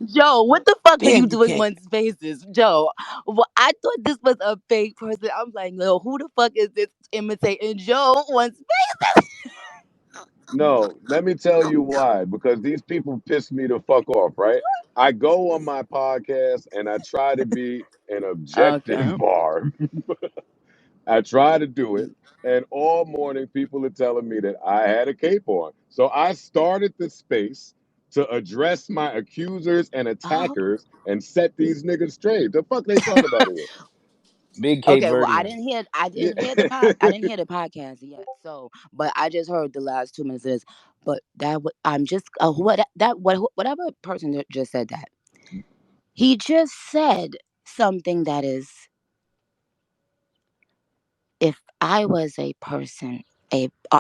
Joe, what the fuck are you Damn, you doing can't. on Spaces? Joe, well, I thought this was a fake person. I'm like, yo, who the fuck is this imitating Joe on Spaces? No, let me tell you why. Because these people piss me the fuck off, right? I go on my podcast and I try to be an Okay. objective bar. I try to do it, and all morning people are telling me that I had a cape on. So I started the space to address my accusers and Oh. attackers and set these niggas straight. The fuck they talking about here? Big Cape Okay, well, I Verdean. didn't hear I Yeah. didn't hear the pod I didn't hear the podcast yet. So, but I just heard the last 2 minutes of this. But I'm just whatever person that just said that. He just said something that is, if I was a person, if I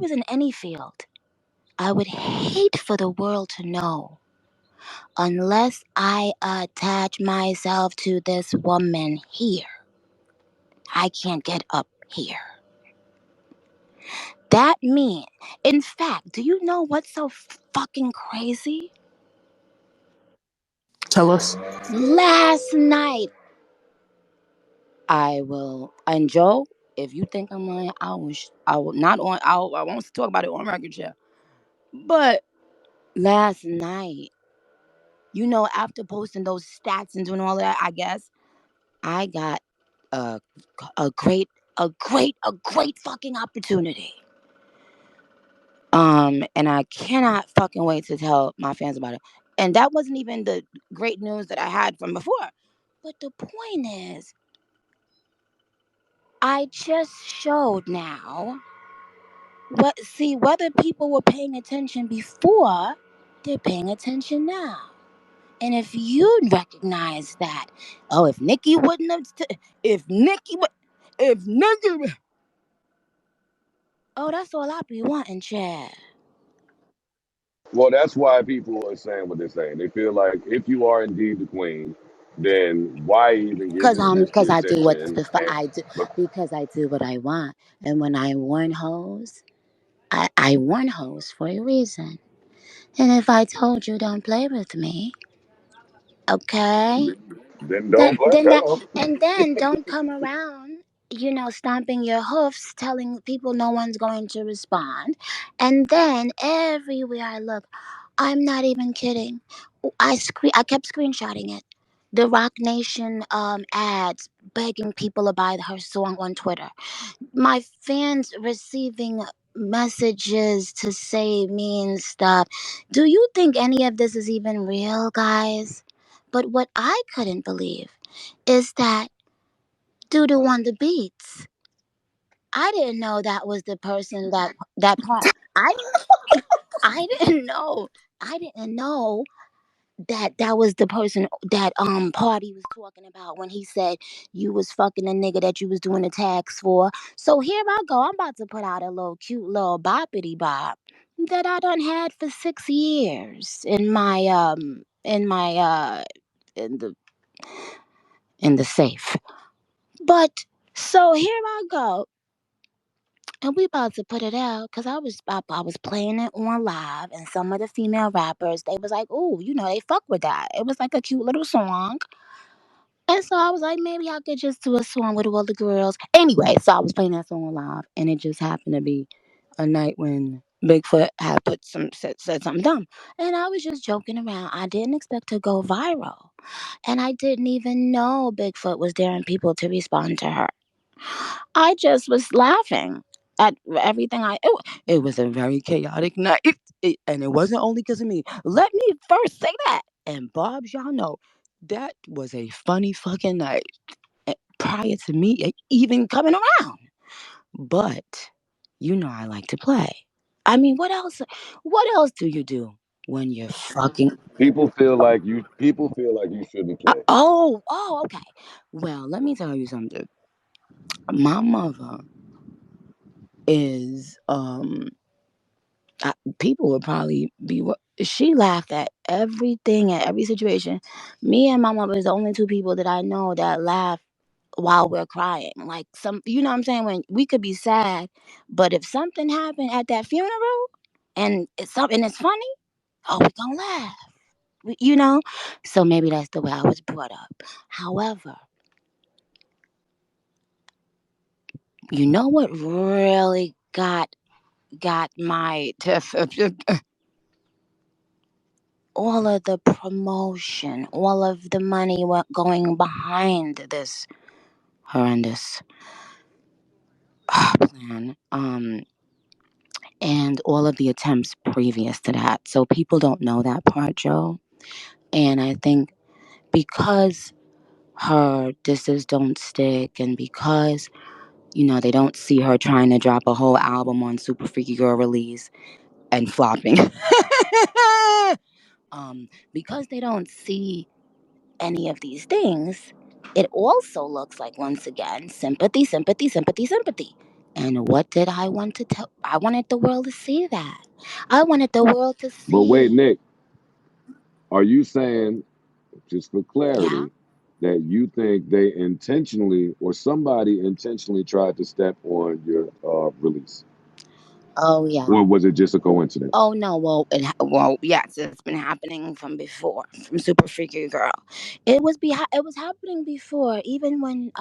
was in any field, I would hate for the world to know unless I attach myself to this woman here. I can't get up here. That mean, in fact, do you know what's so fucking crazy? Tell us. Last night, and Joe, if you think I'm lying, I will not on, I won't talk about it on record share. But last night, after posting those stats and doing all that, I guess I got a, a great, a great fucking opportunity. And I cannot fucking wait to tell my fans about it. And that wasn't even the great news that I had from before. But the point is, I just showed now whether people were paying attention before, they're paying attention now. And if you recognize that, oh, if Nicki wouldn't have, if Nicki, if Nicki, oh, that's all I be wanting, Chad. Well, that's why people are saying what they're saying. They feel like if you are indeed the queen, then why even give her this Cause I do position? And I do, but because I do what I want, and when I warn hoes, I warn hoes for a reason. And if I told you don't play with me, okay, then don't play. Hello. then don't come around, stomping your hoofs, telling people no one's going to respond, and then everywhere I look, I'm not even kidding. I kept screenshotting it. The Rock Nation ads begging people to buy her song on Twitter. My fans receiving messages to say mean stuff. Do you think any of this is even real, guys? But what I couldn't believe is that Doodoo on the beats. I didn't know that was the person that part. I didn't know. I didn't know that was the person that Party was talking about when he said you was fucking a nigga that you was doing the tags for. So here I go. I'm about to put out a little cute little boppity bop that I done had for 6 years in the in the safe. But so here I go. And we about to put it out because I was playing it on live, and some of the female rappers, they was like, "Oh, they fuck with that." It was like a cute little song. And so I was like, maybe I could just do a song with all the girls. Anyway, so I was playing that song live, and it just happened to be a night when Bigfoot had said something dumb, and I was just joking around. I didn't expect to go viral, and I didn't even know Bigfoot was daring people to respond to her. I just was laughing at everything. It was a very chaotic night, and it wasn't only because of me. Let me first say that. And Bob's, y'all know that was a funny fucking night prior to me even coming around. But I like to play. I mean, what else? What else do you do when you're fucking? People feel like you shouldn't play. Okay. Well, let me tell you something. My mother is people would probably be. She laughed at everything, at every situation. Me and my mother is the only two people that I know that laugh while we're crying. Like what I'm saying, when we could be sad, but if something happened at that funeral and it's something that's funny, oh, we gonna laugh. you know. So maybe that's the way I was brought up. However, you know what really got my all of the promotion, all of the money going behind this horrendous plan, and all of the attempts previous to that. So people don't know that part, Joe. And I think because her disses don't stick, and because they don't see her trying to drop a whole album on Super Freaky Girl release and flopping. Because they don't see any of these things, it also looks like, once again, sympathy, sympathy, sympathy, sympathy. And what did I want to tell? I wanted the world to see that. I wanted the world to But wait, see. Nick, are you saying, just for Yeah. clarity, that you think they intentionally or somebody intentionally tried to step on your release? Oh yeah. Or was it just a coincidence? Oh no. Well, yes, it's been happening from before, from Super Freaky Girl. It was happening before, even when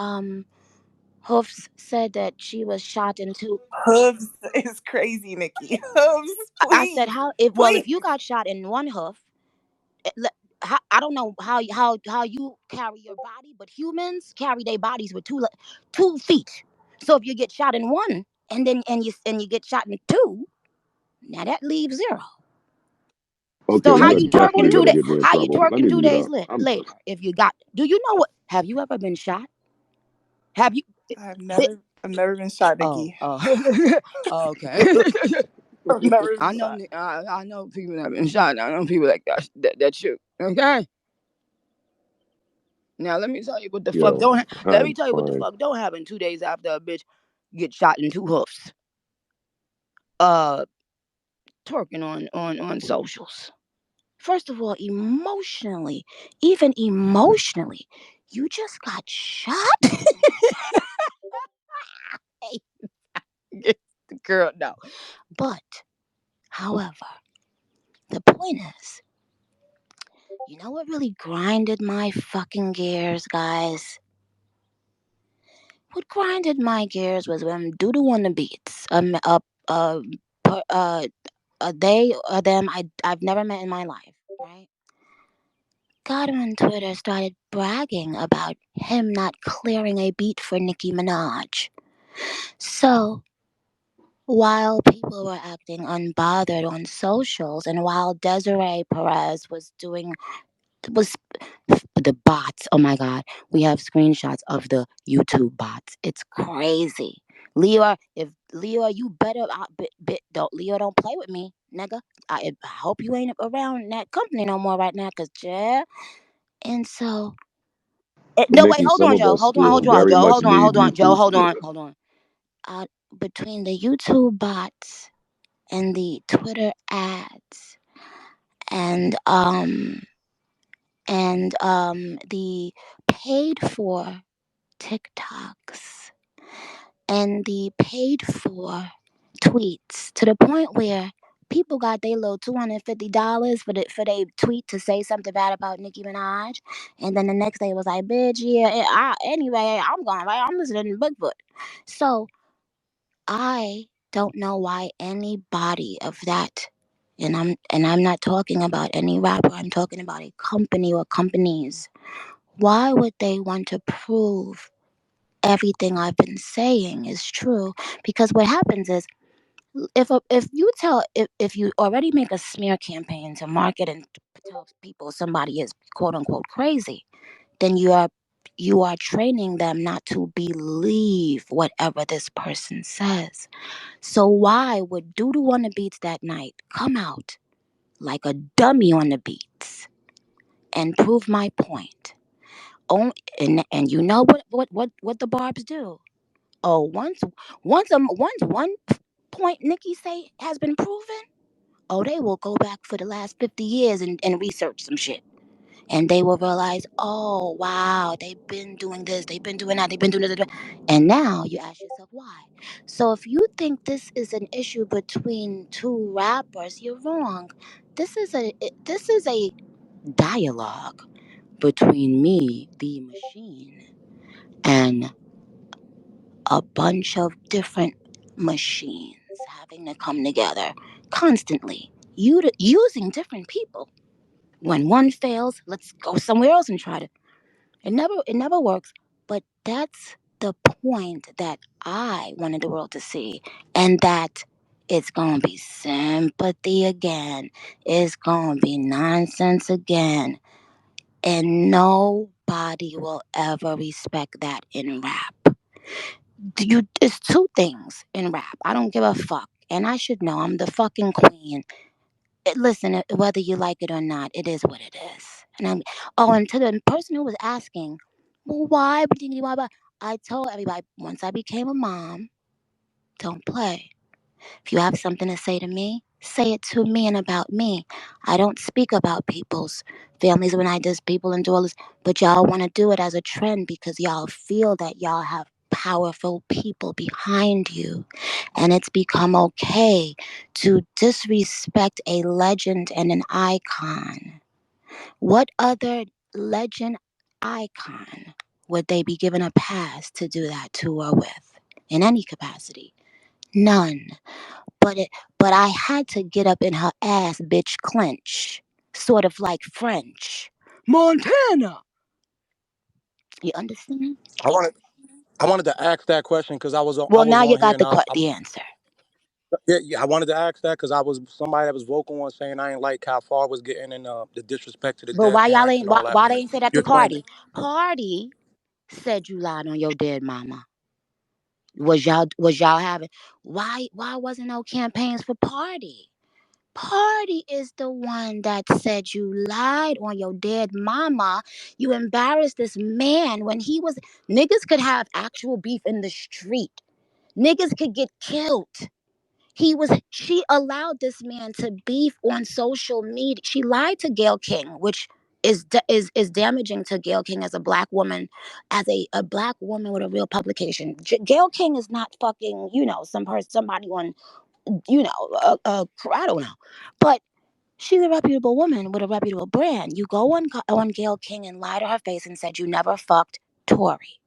Hoofs said that she was shot in two. Hooves is crazy, Nikki. Hooves, I said, please, how if well if please. you got shot in one hoof, I don't know how you carry your body, but humans carry their bodies with 2 feet. So if you get shot in one, and you get shot in two, now that leaves zero. Okay, So how you're you definitely twerking going two to days? get me in How you trouble. Let twerking me two mute days up. I'm sorry. later? If you got, do you know what? Have you ever been shot? Have you? Bit, I've never been shot, oh, Nikki. oh, oh, okay. I've never been I know, shot. I know people that have been shot. I know people that shoot. Okay. Now let me tell you what the fuck Yo, don't. Let me I'm tell you what the crying. fuck don't happen 2 days after a bitch get shot in two hoofs. Uh, twerking on socials. First of all, emotionally, even emotionally, you just got shot. Hey, girl, no. But, however, the point is, you know what really grinded my fucking gears, guys? What grinded my gears was when Doodoo on the beats. Per- uh, they or them I've never met in my life, right? Got on Twitter, started bragging about him not clearing a beat for Nicki Minaj. So while people were acting unbothered on socials, and while Desiree Perez was the bots. Oh my god, we have screenshots of the YouTube bots. It's crazy. Leo, if Leo, you better don't Leo don't play with me, nigga. I hope you ain't around that company no more right now, cause yeah. And so, But no, wait, Nikki, hold some on, of Joe, us hold on, still hold on, very Joe, much hold on, need hold on, Joe, YouTube hold on, support. hold on. Between the YouTube bots and the Twitter ads and the paid for TikToks and the paid for tweets, to the point where people got their little $250 for their tweet to say something bad about Nicki Minaj, and then the next day it was like, bitch, yeah, anyway, I'm going right, I'm listening to Bigfoot. So I don't know why anybody of that, and I'm not talking about any rapper, I'm talking about a company or companies. Why would they want to prove everything I've been saying is true? Because what happens is, if you already make a smear campaign to market and tell people somebody is quote unquote crazy, then you are training them not to believe whatever this person says. So why would Doodoo on the beats that night come out like a dummy on the beats and prove my point? Oh, and you know what the barbs do? Oh, once one point Nikki say has been proven, oh, they will go back for the last 50 years and research some shit. And they will realize, oh, wow, they've been doing this, they've been doing that, they've been doing this. And now you ask yourself why. So if you think this is an issue between two rappers, you're wrong. This is a dialogue between me, the machine, and a bunch of different machines having to come together constantly, using different people. When one fails, let's go somewhere else and try to. It never works. But that's the point that I wanted the world to see, and that it's gonna be sympathy again. It's gonna be nonsense again, and nobody will ever respect that in rap. It's two things in rap. I don't give a fuck, and I should know. I'm the fucking queen. Listen, whether you like it or not, it is what it is. And to the person who was asking, well, why? I told everybody once I became a mom, don't play. If you have something to say to me, say it to me and about me. I don't speak about people's families when I diss people and do all this, but y'all want to do it as a trend because y'all feel that y'all have powerful people behind you. And it's become okay to disrespect a legend and an icon. What other legend icon would they be given a pass to do that to or with in any capacity? None. But it but I had to get up in her ass, bitch, clench. Sort of like French. Montana. You understand? I wanted I wanted to ask that question because I Well, was now you on here got and the answer. yeah, I wanted to ask that because I was somebody that was vocal on saying I ain't like how far was getting in the disrespect to the But dead why y'all parents ain't and all that. why When they ain't say that you to explained it, Party? Party said you lied on your dead mama. Was y'all having why wasn't no campaigns for Party? Party is the one that said you lied on your dead mama. You embarrassed this man when he was. Niggas could have actual beef in the street. Niggas could get killed. She allowed this man to beef on social media. She lied to Gayle King, which is damaging to Gayle King as a black woman, as a black woman with a real publication. Gayle King is not fucking, somebody on, I don't know. But she's a reputable woman with a reputable brand. You go on Gayle King and lie to her face and said you never fucked Tory.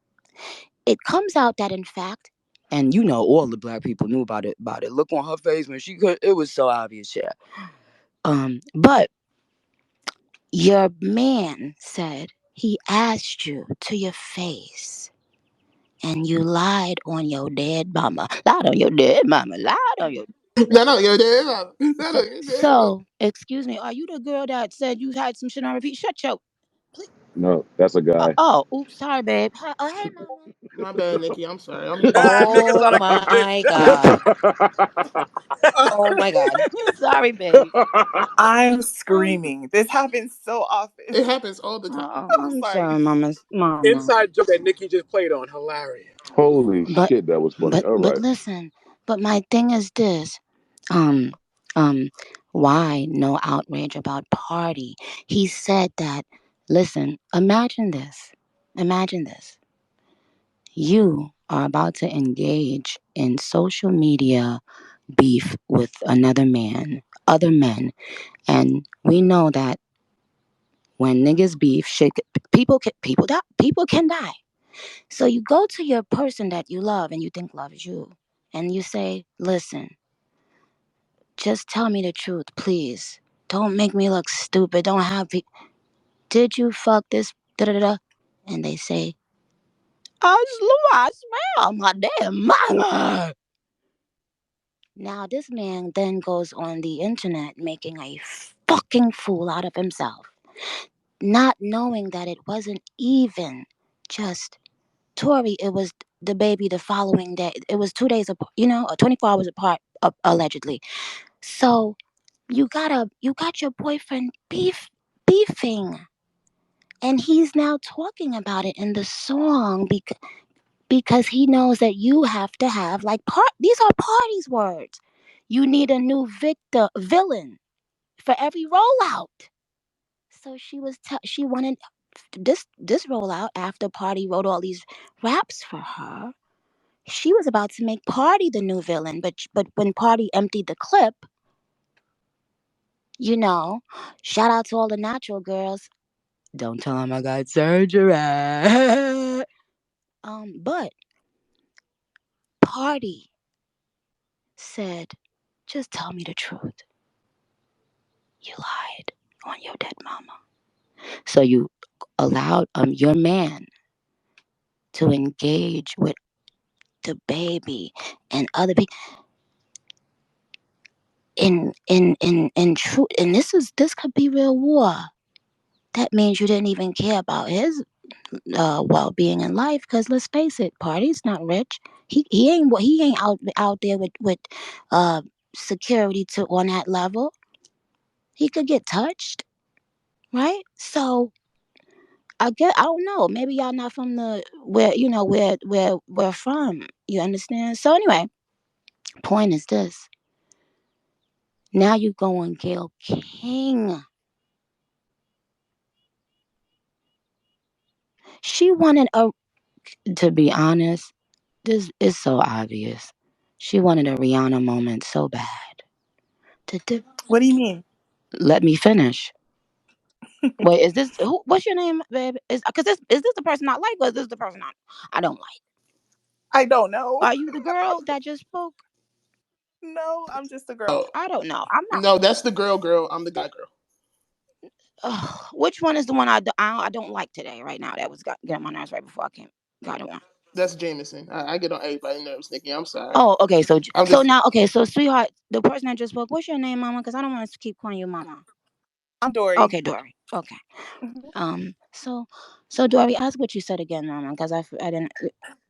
It comes out that in fact, and all the black people knew about it. Look on her face when she could. It was so obvious, yeah. But your man said he asked you to your face, and you lied on your dead mama. Lied on your dead mama. Lied on your. No, no, you're dead. No, no, you're dead. So, excuse me, are you the girl that said you had some shit on repeat? Shut your. Please. No, that's a guy. Oh, oops, sorry, babe. Hey, mama. My bad, Nikki. I'm sorry. nigga Oh sound like a bitch. my god. Oh my god. Sorry, babe. I'm I'm screaming. This happens so often. It happens all the time. I'm I'm sorry. sorry, mama. Inside joke that Nikki just played on, hilarious. Holy But shit, that was funny. All but right. listen. But my thing is this. Um um why no outrage about Party? He said that. Listen. Imagine this. You are about to engage in social media beef with another man, other men, and we know that when niggas beef, shit, people can die. So you go to your person that you love and you think loves you, and you say, "Listen, just tell me the truth, please. Don't make me look stupid. Don't have Did you fuck this? Da da da." And they say, I smell my damn mama." Now this man then goes on the internet making a fucking fool out of himself, not knowing that it wasn't even just Tori. It was the baby the following day. It was 2 days apart, 24 hours apart, allegedly. So you got your boyfriend beefing, and he's now talking about it in the song because he knows that you have to have like these are Party's words. You need a new villain for every rollout. So she wanted this rollout after Party wrote all these raps for her. She was about to make Party the new villain, but when Party emptied the clip, You know, shout out to all the natural girls. Don't tell them I got surgery. But Party said, just tell me the truth. You lied on your dead mama. So you allowed your man to engage with the baby and other people in truth. And this could be real war. That means you didn't even care about his well being in life. Because let's face it, Party's not rich. He ain't out there with uh security to on that level. He could get touched, right? So I don't know. Maybe y'all not from the where where we're from. You understand? So anyway, point is this. Now you go on Gail King. She wanted a to be honest, this is so obvious. She wanted a Rihanna moment so bad. What do you mean? Let me finish. Wait, is this who? What's your name, babe? Is this the person I like, or is this the person I don't like? I don't know. Are you the girl that just spoke? No, I'm just a girl. Oh I don't know. I'm not. no, that's the girl. Girl, I'm the guy. Girl. Which one is the one I don't like today, right now? That was getting on my nerves right before I came got it on. That's Jameson. I get on everybody's nerves, Nikki. I'm sorry. Oh, okay. So I'm so just now, okay. So sweetheart, the person that just spoke. What's your name, Mama? Because I don't want to keep calling you Mama. I'm Dory. Okay, Dory. Okay. So Dory, ask what you said again, Mama, because I didn't.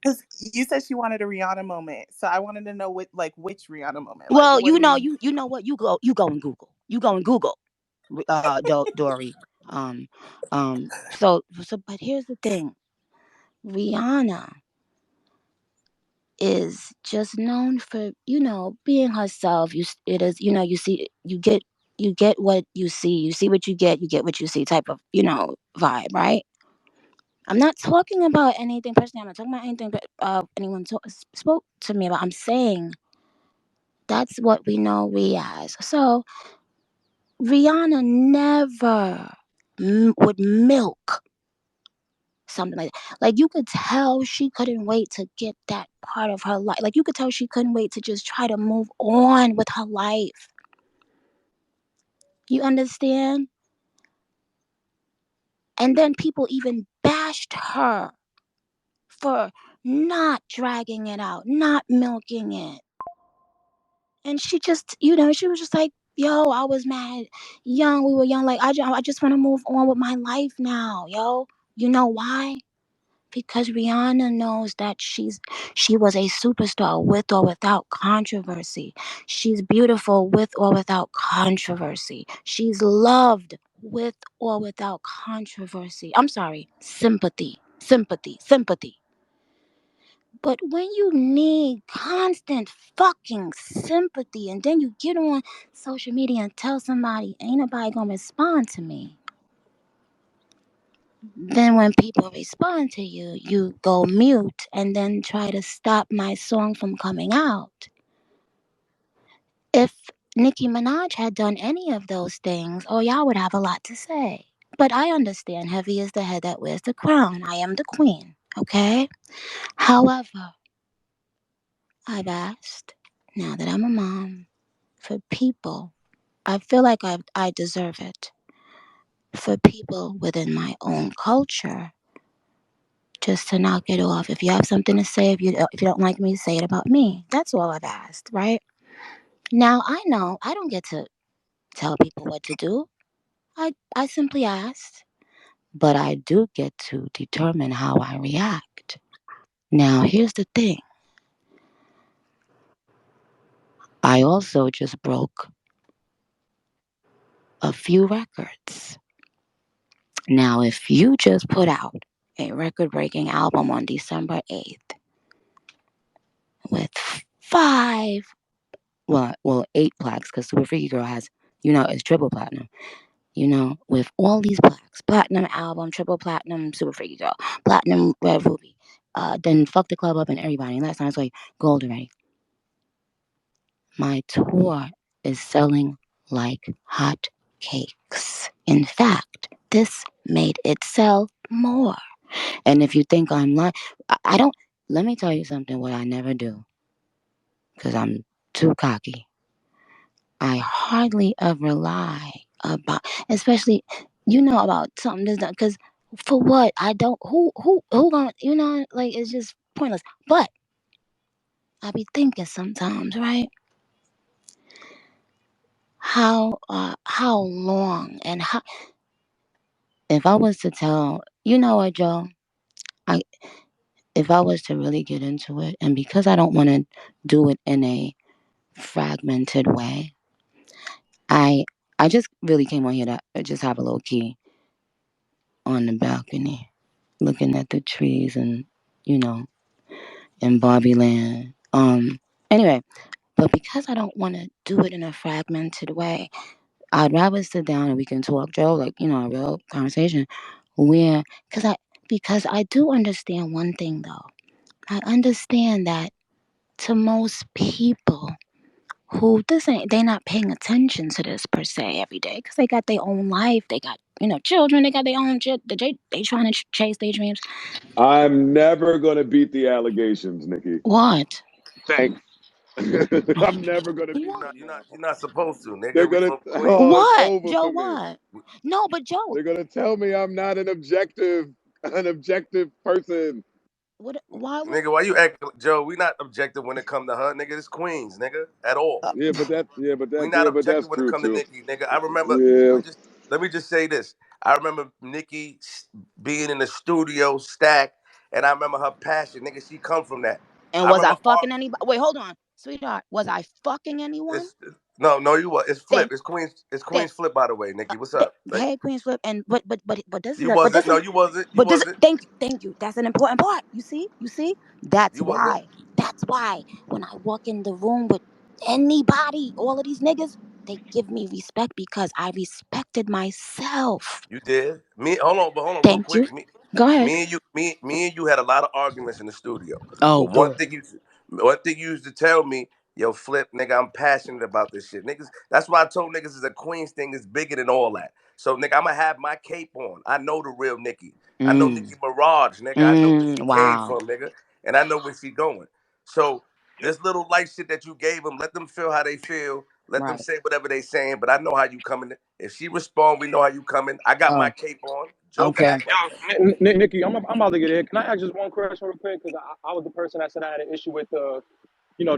Because you said she wanted a Rihanna moment, so I wanted to know which Rihanna moment. Like, Well, what do you? you know what, you go and Google. You go and Google, Dory. Um, but here's the thing, Rihanna is just known for being herself. It is you see you get what you see what you get what you see type of vibe, right? I'm not talking about anything personally. I'm not talking about anything but anyone spoke to me about. I'm saying that's what we know we as. So Rihanna never would milk something like that. Like you could tell she couldn't wait to get that part of her life. Like you could tell she couldn't wait to just try to move on with her life. You understand? And then people even bashed her for not dragging it out, not milking it. And she just, she was just like, yo, I was mad young. We were young. Like, I just want to move on with my life now, yo. You know why? Because Rihanna knows that she was a superstar with or without controversy. She's beautiful with or without controversy. She's loved with or without controversy. I'm sorry, sympathy, sympathy, sympathy. But when you need constant fucking sympathy and then you get on social media and tell somebody ain't nobody gonna respond to me, then when people respond to you, you go mute and then try to stop my song from coming out. If Nicki Minaj had done any of those things, oh, y'all would have a lot to say. But I understand heavy is the head that wears the crown. I am the queen, okay? However, I've asked, now that I'm a mom, for people, I feel like I deserve it, for people within my own culture just to knock it off. If you have something to say, if you don't like me, say it about me. That's all I've asked, right? Now I know I don't get to tell people what to do. I simply asked, but I do get to determine how I react. Now here's the thing. I also just broke a few records. Now if you just put out a record-breaking album on December 8th with five, well, eight plaques, because Super Freaky Girl has, it's triple platinum. With all these plaques, platinum album, triple platinum, Super Freaky Girl, platinum Red Ruby, then Fuck the Club Up and everybody. And last time I saw you, gold already. My tour is selling like hot cakes. In fact, this made it sell more. And if you think I'm lying, I don't. Let me tell you something. What I never do, because I'm too cocky. I hardly ever lie about, especially, about something that's not. Because for what? I don't. Who gonna? Like it's just pointless. But I be thinking sometimes, right? How long and how? If I was to tell, you know what, Joe? I If I was to really get into it, and because I don't want to do it in a fragmented way, I I just really came on here to just have a little key on the balcony, looking at the trees and you know in Barbie Land. Anyway, but because I don't want to do it in a fragmented way, I'd rather sit down and we can talk, Joe, like a real conversation, where because I do understand one thing though. I understand that to most people who this ain't they not paying attention to this per se every day because they got their own life, they got children, they got their own shit, they trying to chase their dreams. I'm never gonna beat the allegations, Nikki. What? Thanks. I'm never gonna beat What? them now. You're not supposed to, They're nigga. We gonna from oh, Queens. it's What, over Joe? for me. What? No, but Joe, They're gonna tell me I'm not an objective person. what? Why would? Nigga, why you act, Joe? We not objective when it come to her, nigga. This Queens, nigga, at all. Uh, We not But that's objective when it true come to too. Nicki, nigga. I remember. Yeah, Let me just say this. I remember Nicki being in the studio, stacked, and I remember her passion, nigga. She come from that. and I was I remember. fucking anybody? Wait, hold on, sweetheart. Was I fucking anyone? It's no, you what? It's Flip. Thank, It's Queens. It's thank, Queens Flip, by the way, Nicki. What's up? Like, hey, Queen's Flip, and but this is you a, but wasn't. this No, is you wasn't. You But this, wasn't. thank you. That's an important part. You see. That's You wasn't. why. That's why when I walk in the room with anybody, all of these niggas, they give me respect because I respected myself. You did. Hold on, real Thank you. quick. Go ahead. Me and you had a lot of arguments in the studio. Oh, But good. one thing you used to tell me, yo, Flip, nigga, I'm passionate about this shit, niggas. That's why I told niggas is a Queens thing is bigger than all that. So, nigga, I'ma have my cape on. I know the real Nicki. I know Mm, Nicki Mirage, nigga. I know where she came wow. from, nigga, and I know where she going. So this little light shit that you gave them, let them feel how they feel. Let them Right. say whatever they saying, but I know how you coming. If she respond, we know how you coming. I got my Oh, cape on. Joe can okay. act like that. Nikki, I'm about to get in. Can I ask just one question real quick? Because I was the person that said I had an issue with the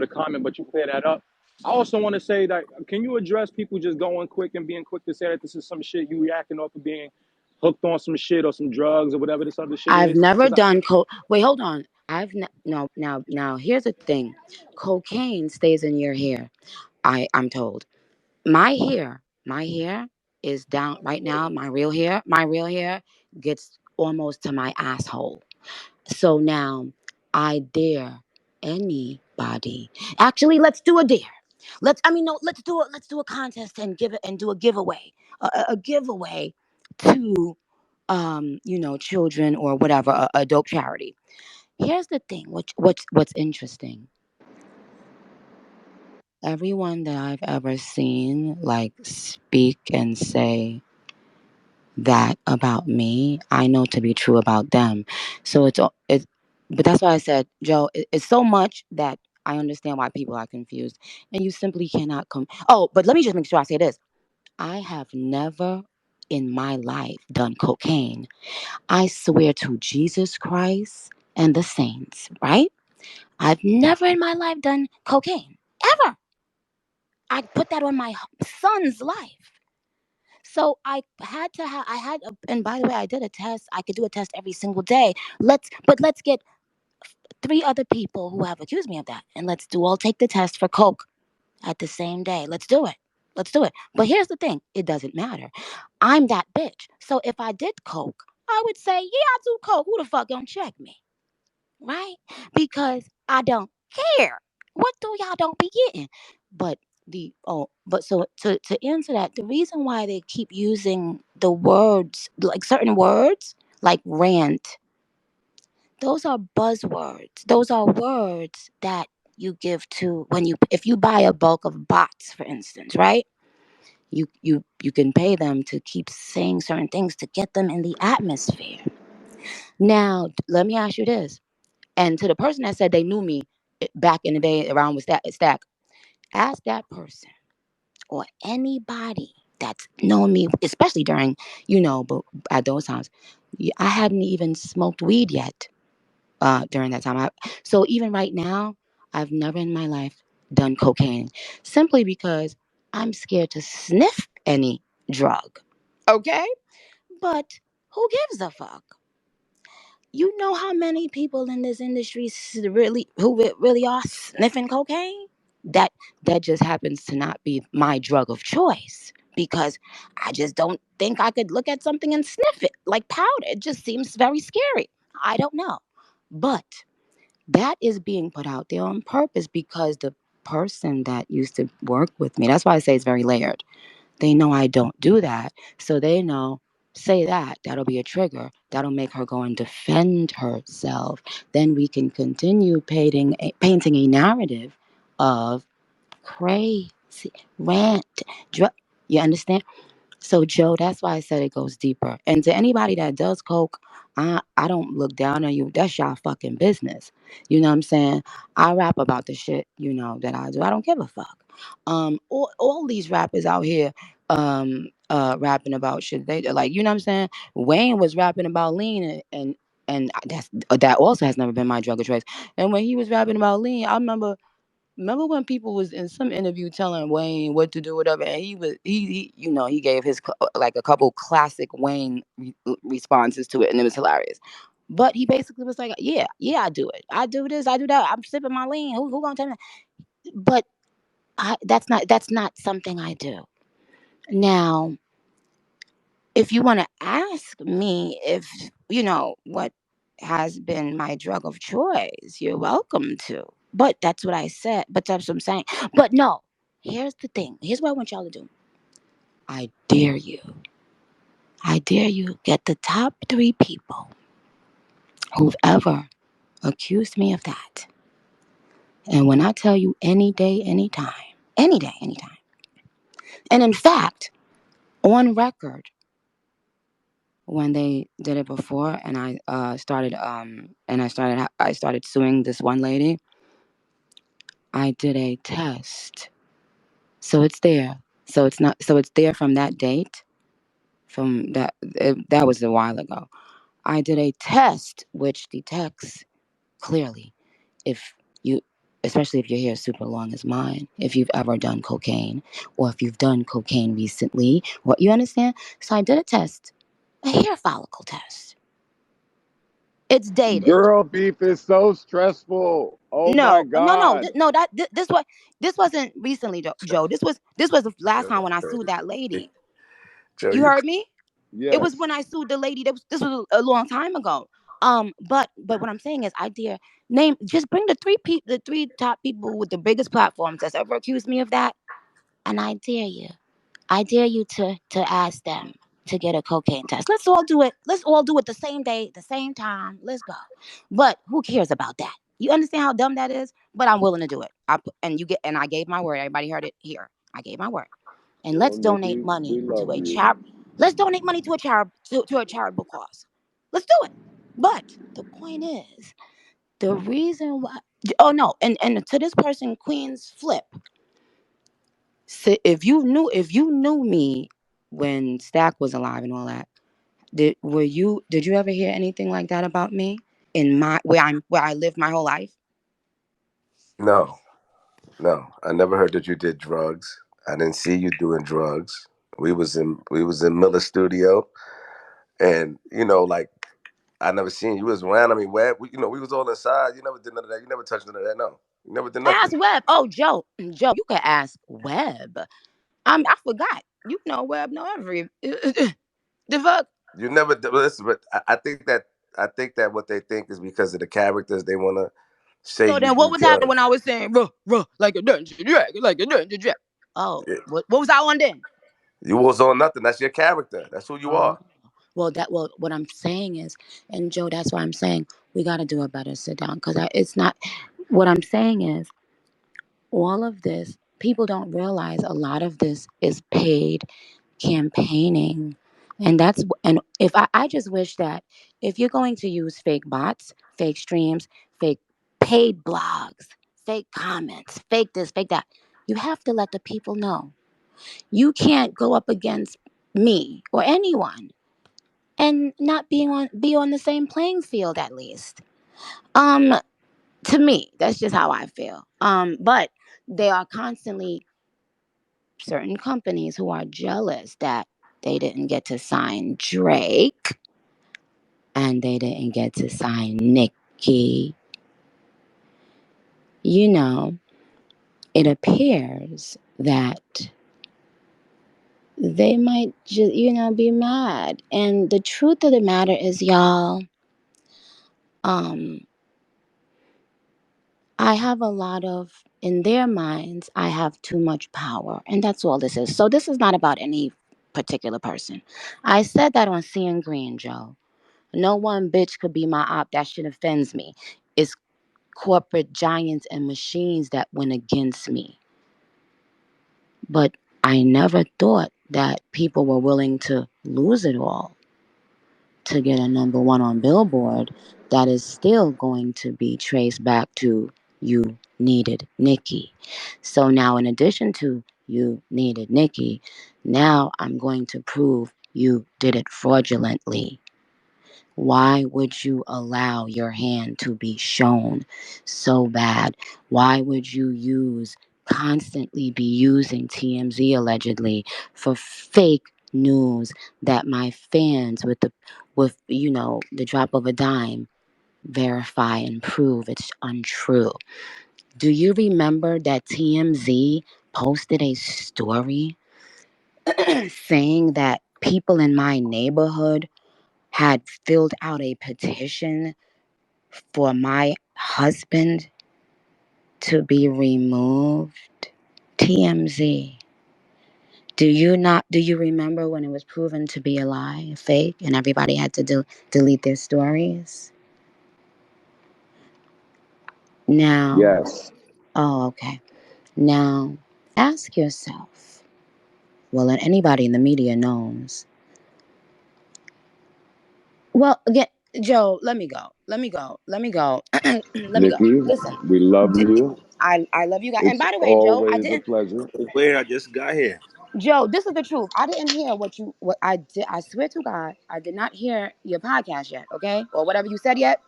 comment, but you cleared that up. I also want to say that can you address people just going quick and being quick to say that this is some shit you reacting off of being hooked on some shit or some drugs or whatever this other shit I've is? never Because done Wait, hold on. No. Now. Here's the thing. Cocaine stays in your hair. I'm told. My hair is down right now. My real hair gets almost to my asshole. So now I dare anybody. Actually, let's do a dare. No, let's do a contest and give it and do a giveaway. A giveaway to children or whatever, a dope charity. Here's the thing, what's interesting. Everyone that I've ever seen like speak and say that about me, I know to be true about them. So but that's why I said, Joe, it's so much that I understand why people are confused, and you simply cannot come. Oh, but let me just make sure I say this: I have never in my life done cocaine. I swear to Jesus Christ and the saints, right? I've never in my life done cocaine ever. I put that on my son's life. So and by the way, I did a test. I could do a test every single day. Let's get three other people who have accused me of that, and let's do all take the test for coke at the same day. Let's do it. Let's do it. But here's the thing: it doesn't matter. I'm that bitch. So if I did coke, I would say, yeah, I do coke. Who the fuck gonna check me, right? Because I don't care. What do y'all don't be getting? But so to answer that, the reason why they keep using the words like certain words like rant, those are buzzwords. Those are words that you give to when you if you buy a bulk of bots, for instance, right? You can pay them to keep saying certain things to get them in the atmosphere. Now, let me ask you this. And to the person that said they knew me back in the day around with Stack, ask that person or anybody that's known me, especially during, but at those times, I hadn't even smoked weed yet during that time. So even right now, I've never in my life done cocaine simply because I'm scared to sniff any drug. Okay? But who gives a fuck? You know how many people in this industry really are sniffing cocaine? That that just happens to not be my drug of choice because I just don't think I could look at something and sniff it like powder. It just seems very scary. I don't know. But that is being put out there on purpose because the person that used to work with me, that's why I say it's very layered. They know I don't do that. So they know, say that, that'll be a trigger. That'll make her go and defend herself. Then we can continue painting a narrative of crazy, rant, drug. You understand? So, Joe, that's why I said it goes deeper. And to anybody that does coke, I don't look down on you. That's y'all fucking business. You know what I'm saying? I rap about the shit, that I do. I don't give a fuck. All these rappers out here rapping about shit. They like, you know what I'm saying? Wayne was rapping about lean and that also has never been my drug of choice. And when he was rapping about lean, I remember when people was in some interview telling Wayne what to do, whatever, and he gave his like a couple classic Wayne responses to it, and it was hilarious. But he basically was like, yeah, I do it. I do this, I do that. I'm sipping my lean. Who gonna tell me? But that's not something I do. Now, if you want to ask me if what has been my drug of choice, you're welcome to. But that's what I said. But that's what I'm saying. But no, here's the thing. Here's what I want y'all to do. I dare you. I dare you get the top 3 people who've ever accused me of that. And when I tell you any day, anytime, any day, anytime. And in fact, on record, when they did it before, and I started suing this one lady. I did a test, so it's there. So it's not. So it's there from that date. From that was a while ago. I did a test which detects clearly if you, especially if your hair is super long as mine, if you've ever done cocaine or if you've done cocaine recently. What you understand? So I did a test, a hair follicle test. It's dated. Girl beef is so stressful. Oh my No. God. No, this wasn't recently, Joe. This was the last time when I sued that lady. Joe, You you heard me? It was Yes. when I sued the lady. This was a long time ago. But what I'm saying is, I dare just bring the 3 top people with the biggest platforms that's ever accused me of that, and I dare you. I dare you to ask them to get a cocaine test. Let's all do it. Let's all do it the same day, the same time. Let's go. But who cares about that? You understand how dumb that is? But I'm willing to do it. And I gave my word. Everybody heard it here. I gave my word. And Well, let's donate Nikki, we money love to a you. charity. Let's donate money to a charitable cause. Let's do it. But the point is, the reason why. Oh no, and to this person, Queen's Flip. So if you knew me when Stack was alive and all that, did you ever hear anything like that about me in my where I lived my whole life? no, no. I never heard that you did drugs. I didn't see you doing drugs. We was in Miller Studio, and like I never seen you was around. I mean, where we was all inside. You never did none of that. You never touched none of that. No, you never did Ask nothing. Webb. Oh, Joe, you could ask Webb. I forgot. You know Webb know every the fuck. You never listen, but I think that what they think is because of the characters they want to say So you then, do what was happening drugs. when I was saying ruh like a dungeon dragon, like a dungeon dragon? Oh, Yeah. what was I on then? You was on nothing. That's your character. That's who you Oh, are. well, what I'm saying is, and Joe, that's why I'm saying we got to do a better sit down because it's not. What I'm saying is all of this. people don't realize a lot of this is paid campaigning. And if I just wish that if you're going to use fake bots, fake streams, fake paid blogs, fake comments, fake this, fake that, you have to let the people know. You can't go up against me or anyone and not be on the same playing field at least. Um to me, that's just how I feel. But they are constantly certain companies who are jealous that they didn't get to sign Drake and they didn't get to sign Nicki. You know, it appears that they might just, be mad. And the truth of the matter is, y'all, um, I have a lot of, in their minds, I have too much power. And that's all this is. So this is not about any particular person. I said that on Seeing Green, Joe. No one bitch could be my op. That shit offends me. It's corporate giants and machines that went against me. But I never thought that people were willing to lose it all to get a number one on Billboard that is still going to be traced back to You Needed Nicki. So now, in addition to You Needed Nicki, now I'm going to prove you did it fraudulently. Why would you allow your hand to be shown so bad? Why would you constantly be using TMZ allegedly for fake news that my fans with the drop of a dime verify and prove it's untrue? Do you remember that TMZ posted a story saying that people in my neighborhood had filled out a petition for my husband to be removed? TMZ. Do you remember when it was proven to be a lie, fake, and everybody had to delete their stories? Now, Yes. oh, okay. Now, ask yourself, well, and anybody in the media knows. Well, again, Joe, let me go. Let me go. Let me go. Let me go. Nikki, Listen, we love you. I love you guys. And It's by the way, Joe, I always a didn't. pleasure. Wait, I just got here. Joe, this is the truth. I didn't hear what I did. I swear to God, I did not hear your podcast yet. Okay, or whatever you said yet.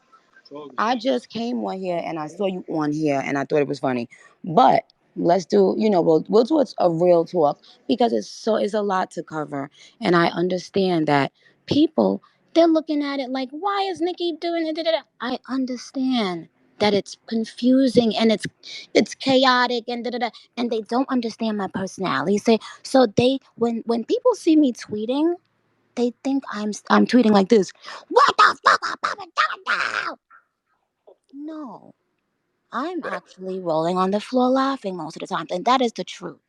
I just came on here and I saw you on here and I thought it was funny. But let's do, we'll do a real talk because it's a lot to cover. And I understand that people, they're looking at it like, why is Nikki doing it? Da, da, da. I understand that it's confusing and it's chaotic and da, da, da, and they don't understand my personality. So they when people see me tweeting, they think I'm tweeting like this. What the fuck? No, I'm actually rolling on the floor laughing most of the time, and that is the truth.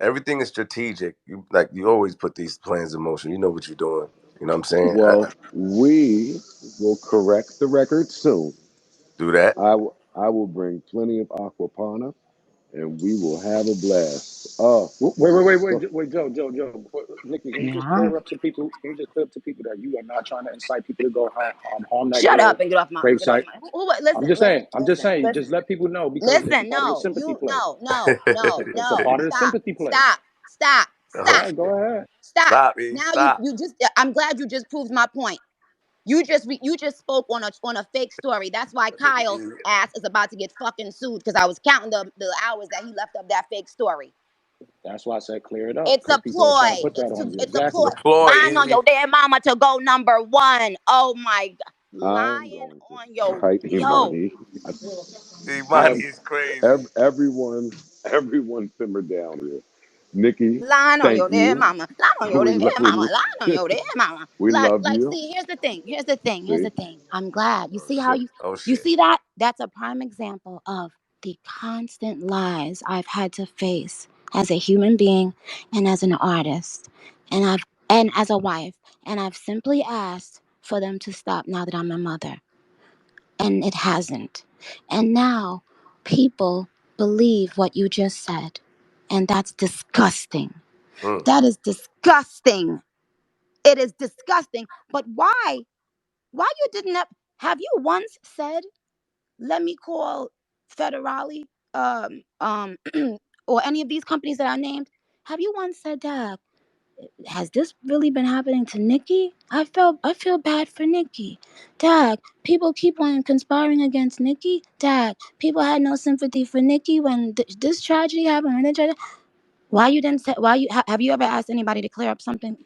Everything is strategic. You always put these plans in motion. You know what you're doing. You know what I'm saying? Well, we will correct the record soon. Do that. I will bring plenty of aquapana and we will have a blast. So Wait, Joe. Nikki, can you just Yeah. clear up to people? Can you just clear up to people that you are not trying to incite people to go harm that Shut up girl, and grave get off site? my. Listen, listen, I'm just saying. listen, Just let people know because it's a listen. part of the No, sympathy play. It's a no. part of the Stop, sympathy play. stop, stop, All Oh stop, right, go shit! ahead. stop. Stop, E. Now Stop. you just. I'm glad you just proved my point. You just spoke on a fake story. That's why Kyle's ass is about to get fucking sued because I was counting the hours that he left up that fake story. That's why I said clear it up It's because a people are trying to ploy. put that on you. It's a It's ploy. Exactly. a ploy, Lying on E. your dead mama to go number one. Oh my god. I'm Lying going to on your fight yo. Imani. Imani is crazy. Everyone, everyone simmer down here. Nikki, Lying on thank your dead you. mama. Lying on your We, dead lo- we, mama. Lying on your dead mama. we love Like, you. see, here's the thing. Here's the thing. Here's See, the thing. I'm glad. You Oh see how shit. Oh you shit. see that? That's a prime example of the constant lies I've had to face as a human being and as an artist. And as a wife. And I've simply asked for them to stop now that I'm a mother. And it hasn't. And now people believe what you just said. And that's disgusting. Mm. That is disgusting. It is disgusting. But why? Why you didn't have you once said, let me call Federale, or any of these companies that I named? Have you once said, Dad, has this really been happening to Nicki? I feel bad for Nicki. Dad, people keep on conspiring against Nicki. Dad, people had no sympathy for Nicki when this tragedy happened. Why you didn't say? Why you have you ever asked anybody to clear up something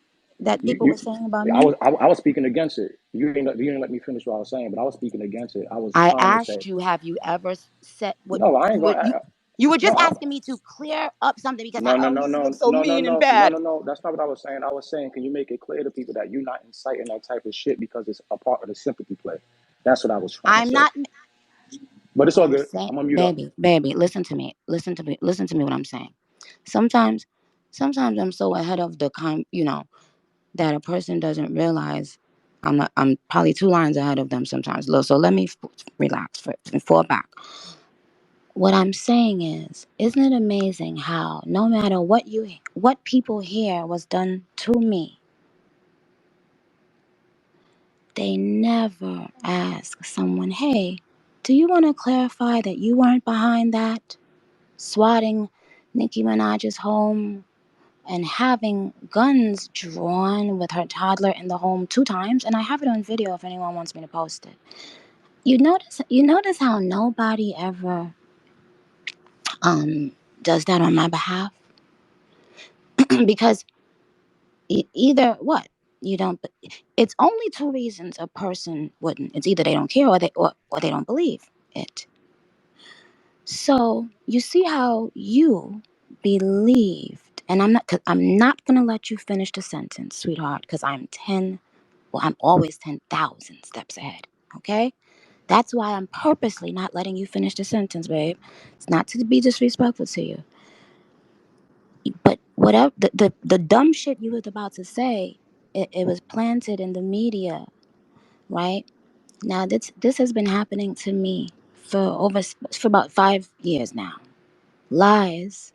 that people were saying about I me? was speaking against it. You didn't let me finish what I was saying, but I was speaking against it. I was I trying to say, asked you, have you ever said what no, I ain't you were gonna. you were No, just asking me to clear up something because no, no, oh, no, he no, looks so no, no, mean and no, no, bad. no, no. That's not what I was saying. I was saying, can you make it clear to people that you're not inciting that type of shit because it's a part of the sympathy play? That's what I was trying to I'm say. not. But it's What all I'm good. saying, I'm gonna mute up. baby, listen to me. Listen to me. What I'm saying. Sometimes, sometimes I'm so ahead of the that a person doesn't realize I'm probably 2 lines ahead of them sometimes. So let me relax and fall back. What I'm saying is, isn't it amazing how no matter what people hear was done to me, they never ask someone, hey, do you want to clarify that you weren't behind that? Swatting Nicki Minaj's home and having guns drawn with her toddler in the home 2 times. And I have it on video if anyone wants me to post it. You notice how nobody ever does that on my behalf? Because either what? You don't. It's only 2 reasons a person wouldn't. It's either they don't care or they don't believe it. So you see how you believed, and I'm not gonna let you finish the sentence, sweetheart, because I'm always 10,000 steps ahead. Okay, that's why I'm purposely not letting you finish the sentence, babe. It's not to be disrespectful to you, but whatever the dumb shit you was about to say, it was planted in the media, right? Now this has been happening to me for about 5 years now. Lies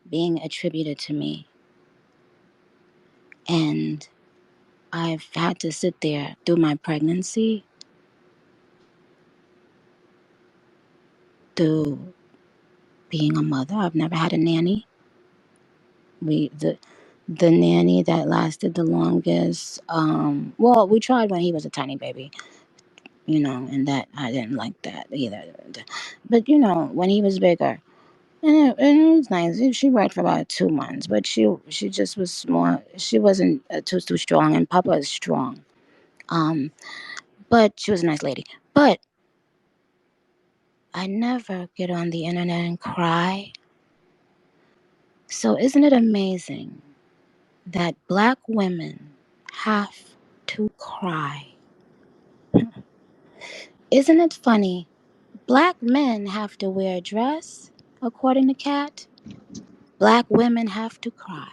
being attributed to me, and I've had to sit there through my pregnancy, through being a mother. I've never had a nanny. The nanny that lasted the longest, well, we tried when he was a tiny baby, and that I didn't like that either. But when he was bigger, and it was nice. She worked for about 2 months, but she just was small. She wasn't too strong, and Papa is strong. But she was a nice lady. But I never get on the internet and cry. So isn't it amazing that Black women have to cry? Isn't it funny? Black men have to wear a dress, according to Kat. Black women have to cry.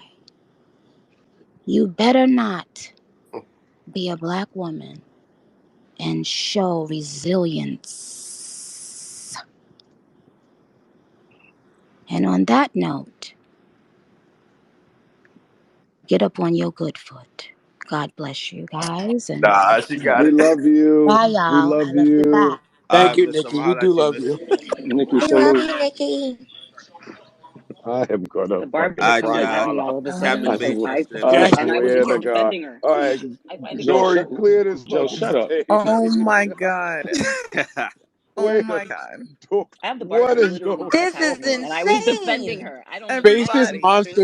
You better not be a Black woman and show resilience. And on that note, get up on your good foot. God bless you guys, and Nah, she got We it. love you. bye, We y'all. I love love you you. back. Thank you, Miss Nikki. We I'll do let you love listen. you. Nikki, We love salute. you, Nikki. I am gonna The fucking barber All right, called cry. y'all. on me all of a Captain sudden, I Base swear, listening. I I, and I was swear just to Joe, God. defending her. All right, I finally got Joe, Dory, shut, her. clear this Joe, fucking shut up. stage. Oh my God. Oh Wait my a God. I have the what barber is literally going right This past is me, and I was defending insane. her. I don't know Space is why. Everybody. monster.